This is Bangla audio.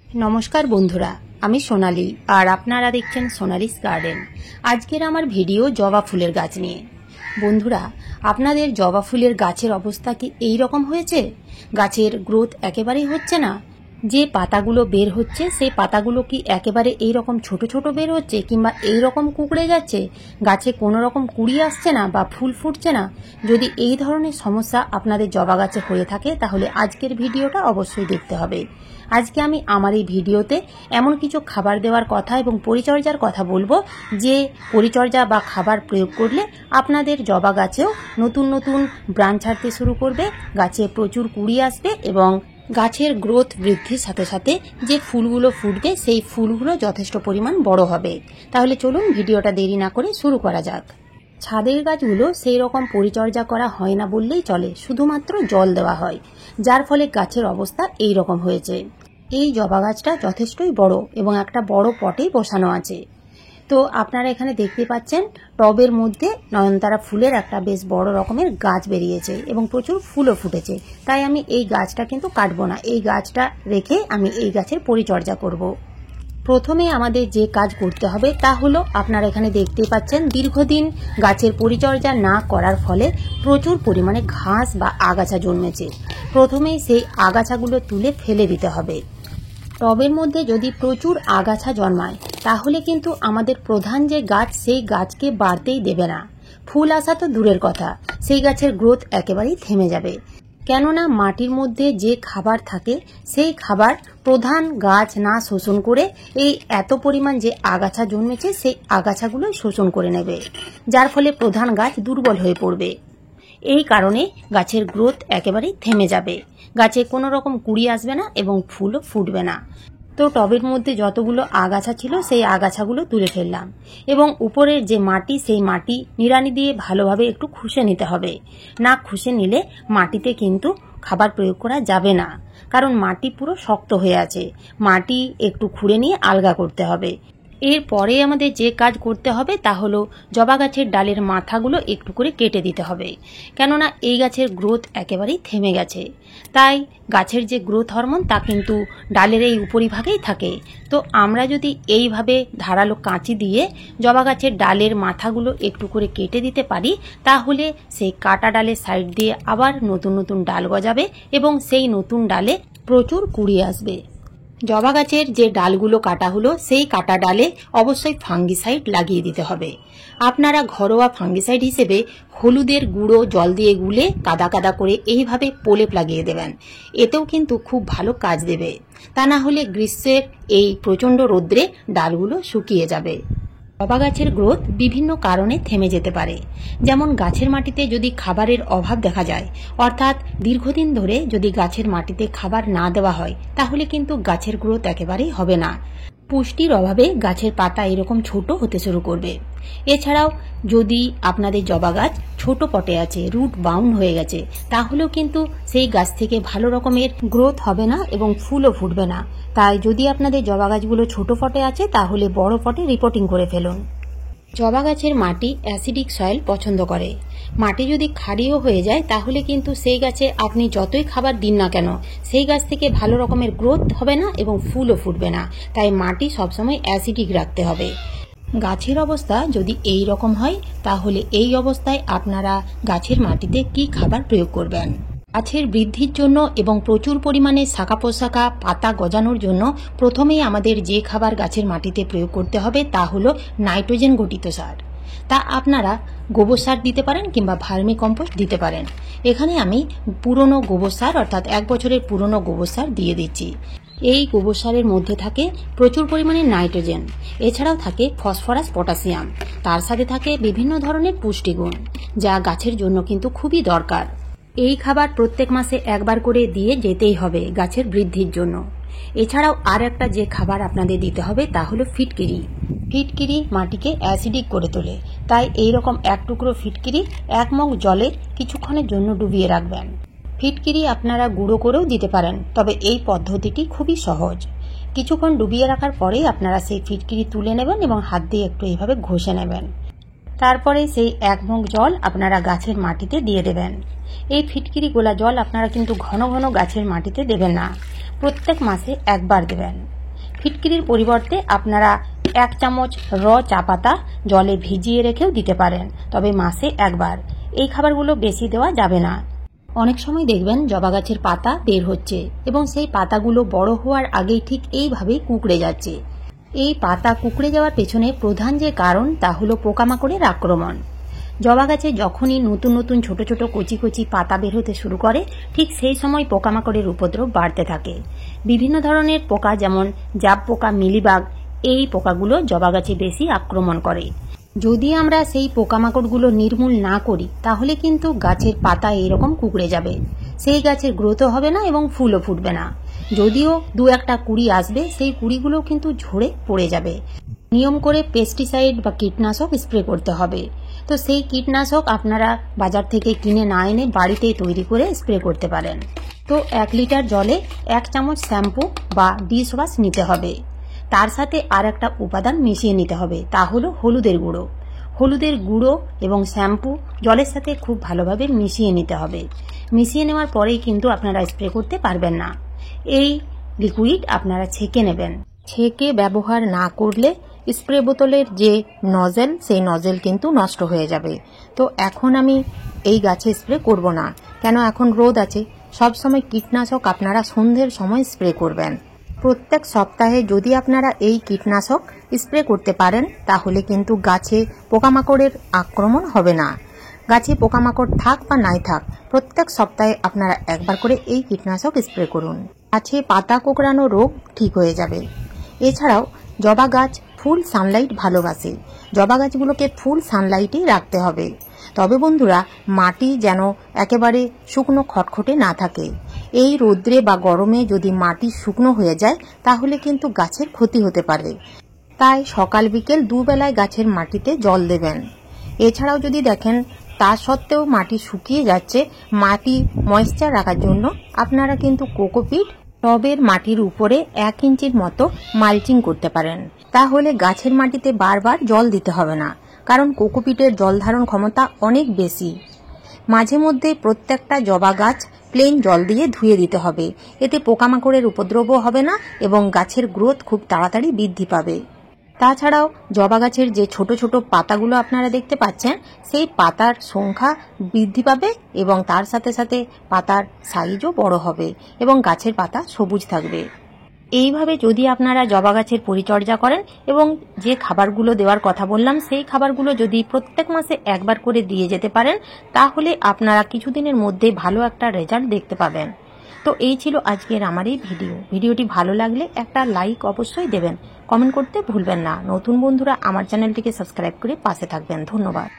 नमस्कार बंधुरा आमी सोनाली और आपनारा देखছেন সোনালিস गार्डन। आजकेर आमार भिडियो जबा फुलेर गाछ निये। बंधुरा आपनादेर जबा फुलेर गाछेर अवस्था कि एई रकम होयेछे? गाछेर ग्रोथ एकेबारेई होच्छे ना? जे पातागुलो बेर होच्छे सेई पातागुलो कि एकेबारे एई रकम छोटो छोटो बेर होच्छे किंबा एई रकम कुकड़े जाच्छे, गाছে कोनो रकम कुड़ी आसছে ना बा फुल फुटছে ना? যদি এই ধরনের সমস্যা আপনাদের জবা গাছে হয়ে থাকে তাহলে আজকের ভিডিওটা অবশ্যই দেখতে হবে। আজকে আমি আমার এই ভিডিওতে এমন কিছু খাবার দেওয়ার কথা এবং পরিচর্যার কথা বলবো যে পরিচর্যা বা খাবার প্রয়োগ করলে আপনাদের জবা গাছেও নতুন নতুন ব্রাঞ্চ ছাড়তে শুরু করবে, গাছে প্রচুর কুড়ি আসবে এবং গাছের গ্রোথ বৃদ্ধির সাথে সাথে যে ফুলগুলো ফুটবে সেই ফুলগুলো যথেষ্ট পরিমাণ বড় হবে। তাহলে চলুন ভিডিওটা দেরি না করে শুরু করা যাক। ছাদের গাছগুলো সেই রকম পরিচর্যা করা হয় না বললেই চলে, শুধুমাত্র জল দেওয়া হয়, যার ফলে গাছের অবস্থা এই রকম হয়েছে। এই জবা গাছটা যথেষ্টই বড় এবং একটা বড় পটেই বসানো আছে। তো আপনারা এখানে দেখতে পাচ্ছেন টবের মধ্যে নয়নতারা ফুলের একটা বেশ বড় রকমের গাছ বেরিয়েছে এবং প্রচুর ফুলও ফুটেছে। তাই আমি এই গাছটা কিন্তু কাটবো না, এই গাছটা রেখে আমি এই গাছের পরিচর্যা করব। প্রথমে আমাদের যে কাজ করতে হবে তা হলো, আপনারা এখানে দেখতে পাচ্ছেন দীর্ঘদিন গাছের পরিচর্যা না করার ফলে প্রচুর পরিমাণে ঘাস বা আগাছা জন্মেছে। প্রথমেই সেই আগাছাগুলো তুলে ফেলে দিতে হবে। টবের মধ্যে যদি প্রচুর আগাছা জন্মায় তাহলে কিন্তু আমাদের প্রধান যে গাছ সেই গাছকে বাড়তেই দেবে না, ফুল আসা তো দূরের কথা, সেই গাছের গ্রোথ একেবারেই থেমে যাবে। কেননা মাটির মধ্যে যে খাবার থাকে সেই খাবার প্রধান গাছ না শোষণ করে এই এত পরিমাণ যে আগাছা জন্মেছে সেই আগাছাগুলো শোষণ করে নেবে, যার ফলে প্রধান গাছ দুর্বল হয়ে পড়বে। এই কারণে গাছের গ্রোথ একেবারেই থেমে যাবে, গাছে কোনো রকম কুড়ি আসবে না এবং ফুলও ফুটবে না। তো টবের মধ্যে যতগুলো আগাছা ছিল সেই আগাছাগুলো তুলে ফেললাম এবং উপরের যে মাটি সেই মাটি নিড়ানি দিয়ে ভালোভাবে একটু খুশে নিতে হবে। না খুশে নিলে মাটিতে কিন্তু খাবার প্রয়োগ করা যাবে না, কারণ মাটি পুরো শক্ত হয়ে আছে। মাটি একটু খুঁড়ে নিয়ে আলগা করতে হবে। এরপরে আমাদের যে কাজ করতে হবে তা হলো জবা গাছের ডালের মাথাগুলো একটু করে কেটে দিতে হবে, কেননা এই গাছের গ্রোথ একেবারেই থেমে গেছে। তাই গাছের যে গ্রোথ হরমোন তা কিন্তু ডালের এই উপরিভাগেই থাকে। তো আমরা যদি এইভাবে ধারালো কাঁচি দিয়ে জবা গাছের ডালের মাথাগুলো একটু করে কেটে দিতে পারি তাহলে সেই কাটা ডালের সাইড দিয়ে আবার নতুন নতুন ডাল গজাবে এবং সেই নতুন ডালে প্রচুর কুড়ি আসবে। জবা গাছের যে ডালগুলো কাটা হলো সেই কাটা ডালে অবশ্যই ফাঙ্গিসাইড লাগিয়ে দিতে হবে। আপনারা ঘরোয়া ফাঙ্গিসাইড হিসেবে হলুদের গুঁড়ো জল দিয়ে গুলে কাদা কাদা করে এইভাবে প্রলেপ লাগিয়ে দেবেন, এতেও কিন্তু খুব ভালো কাজ দেবে। তা না হলে গ্রীষ্মের এই প্রচণ্ড রোদ্রে ডালগুলো শুকিয়ে যাবে। জবা গাছের গ্রোথ বিভিন্ন কারণে থেমে যেতে পারে, যেমন গাছের মাটিতে যদি খাবারের অভাব দেখা যায়, অর্থাৎ দীর্ঘদিন ধরে যদি গাছের মাটিতে খাবার না দেওয়া হয় তাহলে কিন্তু গাছের গ্রোথ একেবারেই হবে না। পুষ্টির অভাবে গাছের পাতা এরকম ছোট হতে শুরু করবে। এছাড়াও যদি আপনাদের জবা গাছ ছোট পটে আছে, রুট বাউন্ড হয়ে গেছে, তাহলেও কিন্তু সেই গাছ থেকে ভালো রকমের গ্রোথ হবে না এবং ফুলও ফুটবে না। তাই যদি আপনাদের জবা গাছগুলো ছোট পটে আছে তাহলে বড় পটে রিপোর্টিং করে ফেলুন। জবা গাছের মাটি অ্যাসিডিক সয়েল পছন্দ করে। মাটি যদি ক্ষারীয় হয়ে যায় তাহলে কিন্তু সেই গাছে আপনি যতই খাবার দিন না কেন সেই গাছ থেকে ভালো রকমের গ্রোথ হবে না এবং ফুলও ফুটবে না। তাই মাটি সবসময় অ্যাসিডিক রাখতে হবে। গাছের অবস্থা যদি এই রকম হয় তাহলে এই অবস্থায় আপনারা গাছের মাটিতে কি খাবার প্রয়োগ করবেন? গাছের বৃদ্ধির জন্য এবং প্রচুর পরিমাণে শাখা প্রশাখা পাতা গজানোর জন্য প্রথমেই আমাদের যে খাবার গাছের মাটিতে প্রয়োগ করতে হবে তা হলো নাইট্রোজেন ঘটিত সার। তা আপনারা গোবর সার দিতে পারেন কিংবা ভার্মি কম্পোস্ট দিতে পারেন। এখানে আমি পুরনো গোবর সার অর্থাৎ 1 বছরের পুরনো গোবর সার দিয়ে দিচ্ছি। এই গোবর সারের মধ্যে থাকে প্রচুর পরিমাণে নাইট্রোজেন, এছাড়াও থাকে ফসফরাস, পটাশিয়াম, তার সাথে থাকে বিভিন্ন ধরনের পুষ্টিগুণ যা গাছের জন্য কিন্তু খুবই দরকার। এই খাবার প্রত্যেক মাসে একবার করে দিয়ে যেতেই হবে গাছের বৃদ্ধির জন্য। এছাড়াও আর একটা যে খাবার আপনাদের দিতে হবে তা হলো ফিটকিরি। ফিটকিরি মাটিকে অ্যাসিডিক করে তোলে, তাই এইরকম এক টুকরো ফিটকিরি 1 মগ জলে কিছুক্ষণের জন্য ডুবিয়ে রাখবেন। ফিটকিরি আপনারা গুঁড়ো করেও দিতে পারেন, তবে এই পদ্ধতিটি খুবই সহজ। কিছুক্ষণ ডুবিয়ে রাখার পরেই আপনারা সেই ফিটকিরি তুলে নেবেন এবং হাত দিয়ে একটু এইভাবে ঘষে নেবেন। তারপরে সেই 1 মগ জল আপনারা গাছের মাটিতে দিয়ে দেবেন। এই ফিটকিরি গোলা জল আপনারা কিন্তু ঘন ঘন গাছের মাটিতে দেবেন না, প্রত্যেক মাসে একবার দেবেন। ফিটকিরির পরিবর্তে আপনারা 1 চামচ র চা পাতা জলে ভিজিয়ে রেখেও দিতে পারেন, তবে মাসে একবার। এই খাবারগুলো বেশি দেওয়া যাবে না। অনেক সময় দেখবেন জবা গাছের পাতা বের হচ্ছে এবং সেই পাতাগুলো বড় হওয়ার আগেই ঠিক এইভাবেই কুঁকড়ে যাচ্ছে। এই পাতা কুঁকড়ে যাওয়ার পেছনে প্রধান যে কারণ তা হলো পোকামাকড়ের আক্রমণ। জবা গাছে যখনই নতুন নতুন ছোট ছোট কচি কচি পাতা বের হতে শুরু করে, ঠিক সেই সময় পোকামাকড়ের উপদ্রব বাড়তে থাকে। বিভিন্ন ধরনের পোকা যেমন জাব পোকা, মিলিবাগ, এই পোকাগুলো জবা গাছে বেশি আক্রমণ করে। যদি আমরা সেই পোকামাকড়গুলো নির্মূল না করি তাহলে কিন্তু গাছের পাতা এইরকম কুঁকড়ে যাবে, সেই গাছের গ্রোথও হবে না এবং ফুলও ফুটবে না। যদিও 2-1টা কুড়ি আসবে, সেই কুড়িগুলো কিন্তু ঝরে পড়ে যাবে। নিয়ম করে পেস্টিসাইড বা কীটনাশক স্প্রে করতে হবে। তো সেই কীটনাশক আপনারা বাজার থেকে কিনে না এনে বাড়িতেই তৈরি করে স্প্রে করতে পারেন। তো 1 লিটার জলে 1 চামচ শ্যাম্পু বা ডিশ ওয়াশ নিতে হবে। তার সাথে আর একটা উপাদান মিশিয়ে নিতে হবে, তা হলো হলুদের গুঁড়ো। হলুদের গুঁড়ো এবং শ্যাম্পু জলের সাথে খুব ভালোভাবে মিশিয়ে নিতে হবে। মিশিয়ে নেওয়ার পরেই কিন্তু আপনারা স্প্রে করতে পারবেন না। এই লিকুইড আপনারা ছেঁকে নেবেন। ছেঁকে ব্যবহার না করলে স্প্রে বোতলের যে নজেল, সেই নজেল কিন্তু নষ্ট হয়ে যাবে। তো এখন আমি এই গাছে স্প্রে করব না, কেন এখন রোদ আছে। সবসময় কীটনাশক আপনারা সন্ধ্যের সময় স্প্রে করবেন। প্রত্যেক সপ্তাহে যদি আপনারা এই কীটনাশক স্প্রে করতে পারেন তাহলে কিন্তু গাছে পোকামাকড়ের আক্রমণ হবে না। গাছে পোকামাকড় থাক বা নাই থাক, প্রত্যেক সপ্তাহে আপনারা একবার করে এই কীটনাশক স্প্রে করুন। গাছে পাতা কোঁকড়ানো রোগ ঠিক হয়ে যাবে। এছাড়াও জবা গাছ ফুল সানলাইট ভালোবাসে। জবা গাছগুলোকে ফুল সানলাইটেই রাখতে হবে। তবে বন্ধুরা, মাটি যেন একেবারে শুকনো খটখটে না থাকে। এই রোদ্রে বা গরমে যদি মাটি শুকনো হয়ে যায় তাহলে কিন্তু গাছের ক্ষতি হতে পারে। তাই সকাল বিকেল 2 বেলায় গাছের মাটিতে জল দেবেন। এছাড়াও যদি দেখেন তা সত্ত্বেও মাটি শুকিয়ে যাচ্ছে, মাটি ময়েশ্চার রাখার জন্য আপনারা কিন্তু কোকোপিট টবের মাটির উপরে 1 ইঞ্চির মতো মালচিং করতে পারেন। তাহলে গাছের মাটিতে বারবার জল দিতে হবে না, কারণ কোকোপিটের জল ধারণ ক্ষমতা অনেক বেশি। মাঝে মধ্যে প্রত্যেকটা জবা গাছ প্লেন জল দিয়ে ধুয়ে দিতে হবে। এতে পোকামাকড়ের উপদ্রবও হবে না এবং গাছের গ্রোথ খুব তাড়াতাড়ি বৃদ্ধি পাবে। তাছাড়াও জবা গাছের যে ছোট ছোট পাতাগুলো আপনারা দেখতে পাচ্ছেন, সেই পাতার সংখ্যা বৃদ্ধি পাবে এবং তার সাথে সাথে পাতার সাইজও বড় হবে এবং গাছের পাতা সবুজ থাকবে। এইভাবে যদি আপনারা জবা গাছের পরিচর্যা করেন এবং যে খাবারগুলো দেওয়ার কথা বললাম সেই খাবারগুলো যদি প্রত্যেক মাসে একবার করে দিয়ে যেতে পারেন তাহলে আপনারা কিছুদিনের মধ্যে ভালো একটা রেজাল্ট দেখতে পাবেন। তো এই ছিল আজকের আমার এই ভিডিওটি ভালো লাগলে একটা লাইক অবশ্যই দেবেন, কমেন্ট করতে ভুলবেন না। নতুন বন্ধুরা আমার চ্যানেলটিকে সাবস্ক্রাইব করে পাশে থাকবেন। ধন্যবাদ।